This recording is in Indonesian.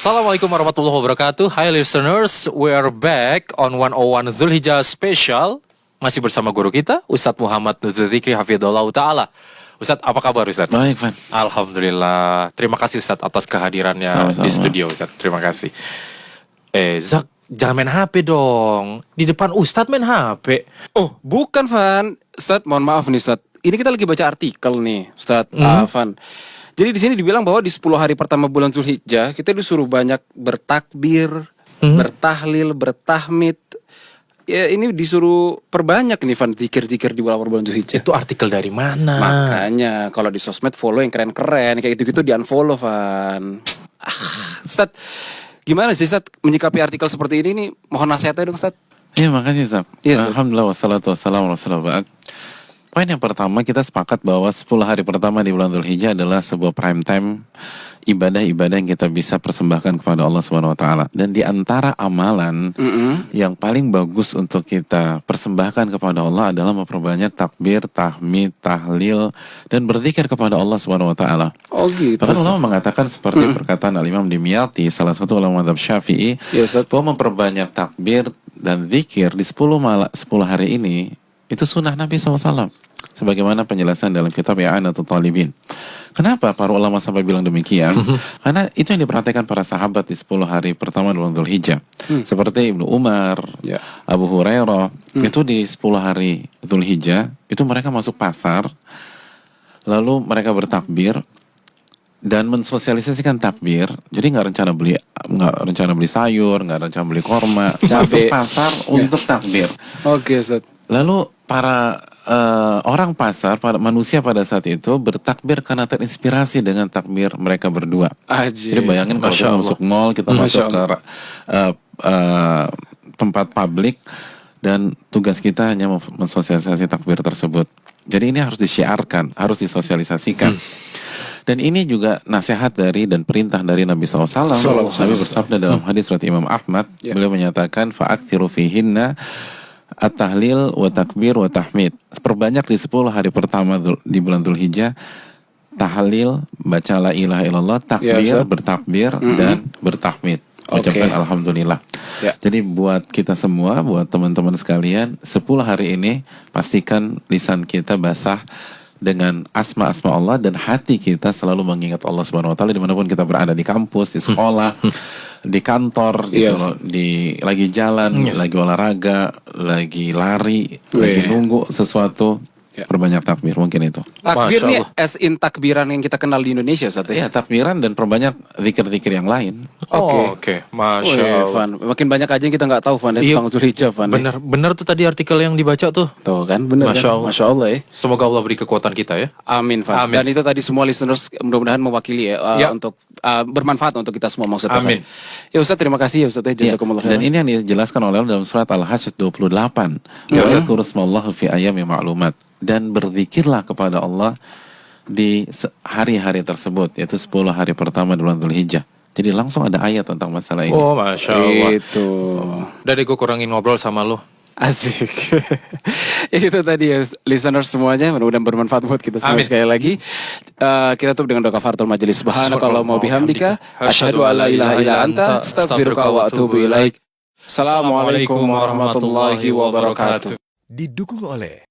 Assalamualaikum warahmatullahi wabarakatuh. Hi listeners, we are back on 101 Dzulhijjah Special. Masih bersama guru kita, Ustadz Muhammad Dzikri Hafidhullah Ta'ala. Ustadz, apa kabar Ustadz? Baik, Van. Alhamdulillah. Terima kasih Ustadz atas kehadirannya Sama-sama. di studio Ustadz. Terima kasih. Zak, jangan main HP dong. Di depan Ustadz main HP. Oh, bukan, Van. Ustadz, mohon maaf nih, Ustadz. Ini kita lagi baca artikel nih, Ustadz. Van. Jadi di sini dibilang bahwa di 10 hari pertama bulan Dzulhijjah kita disuruh banyak bertakbir, bertahlil, bertahmid. Ya, ini disuruh perbanyak nih, Van, zikir-zikir di awal bulan Dzulhijjah. Itu artikel dari mana? Makanya kalau di sosmed follow yang keren-keren kayak gitu-gitu di unfollow, Van. Ustadz, gimana sih Ustadz menyikapi artikel seperti ini nih? Mohon nasihatnya dong, Ustadz. Iya, makasih, Zab. Iya, Ustadz. Alhamdulillah wassalatu wassalamu ala rasulillah. Poin yang pertama, kita sepakat bahwa 10 hari pertama di bulan Dzulhijjah adalah sebuah prime time ibadah-ibadah yang kita bisa persembahkan kepada Allah Subhanahu wa taala. Dan di antara amalan yang paling bagus untuk kita persembahkan kepada Allah adalah memperbanyak takbir, tahmid, tahlil dan berzikir kepada Allah Subhanahu wa taala. Oh gitu. Bahkan ulama mengatakan seperti perkataan Al-Imam Dimyati, salah satu ulama mazhab Syafi'i, Ya, Ustadz. bahwa memperbanyak takbir dan zikir di 10 hari ini itu sunnah Nabi SAW. Sebagaimana penjelasan dalam kitab I'anatul Talibin. Kenapa para ulama sampai bilang demikian? Karena itu yang diperhatikan para sahabat di 10 hari pertama bulan Dzulhijjah. Seperti Ibnu Umar, Ya. Abu Hurairah, itu di 10 hari Dzulhijjah, itu mereka masuk pasar, lalu mereka bertakbir dan mensosialisasikan takbir. Jadi nggak rencana beli sayur, nggak rencana beli korma, masuk pasar untuk takbir. Oke, Ustadz. Lalu para orang pasar, para manusia pada saat itu bertakbir karena terinspirasi dengan takbir mereka berdua. Aji. Jadi bayangin kalau kita masuk mall, kita masuk ke tempat publik dan tugas kita hanya mensosialisasi takbir tersebut. Jadi ini harus disyiarkan, harus disosialisasikan. Dan ini juga nasihat dari dan perintah dari Nabi SAW. Nabi bersabda dalam hadis riwayat Imam Ahmad, beliau menyatakan fa'aktsiru fihinna at-tahlil wa takbir wa tahmid. Perbanyak di 10 hari pertama di bulan Dzulhijjah tahlil, baca la ilaha illallah, takbir, bertakbir dan bertahmid. Ucapkan alhamdulillah. Ya. Jadi buat kita semua, buat teman-teman sekalian, 10 hari ini pastikan lisan kita basah dengan asma-asma Allah dan hati kita selalu mengingat Allah Subhanahu wa taala dimanapun kita berada, di kampus, di sekolah, di kantor gitu loh, lagi jalan, lagi olahraga, lagi lari, lagi nunggu sesuatu. Perbanyak takbir, mungkin itu. Takbir nih as in takbiran yang kita kenal di Indonesia, Ustadz. Ya, takbiran dan perbanyak zikir-zikir yang lain. Oke. Masya Allah. Van. Makin banyak aja yang kita nggak tahu, Van, tentang Dzulhijjah, Van. Bener tuh tadi artikel yang dibaca tuh. Tuh kan, bener. Masya Allah. Masya Allah ya. Semoga Allah beri kekuatan kita ya. Amin, Van. Amin. Dan itu tadi semua listeners mudah-mudahan mewakili ya, untuk bermanfaat untuk kita semua maksudnya. Amin. Van. Ya Ustadz, terima kasih ya Ustadz. Jazakumullah Dan khairan. ini yang dijelaskan oleh Allah dalam surat Al-Hajj 28. Ya, Yazkurusmallahu fi ayyami ma'lumat. Dan berzikirlah kepada Allah di hari-hari tersebut, yaitu 10 hari pertama di bulan Dzulhijjah. Jadi langsung ada ayat tentang masalah ini. Oh, Masya Allah. Itu. Dari gue kurangin ngobrol sama lo. Asik. Itu tadi ya listeners semuanya, mudah-mudahan bermanfaat buat kita semua. Amin. Sekali lagi kita tutup dengan doa kafaratul majelis. Subhanakallahumma wa bihamdika asyhadu an la ilaha illa anta astaghfiruka wa atubu ilaik. Assalamualaikum warahmatullahi wabarakatuh. Didukung oleh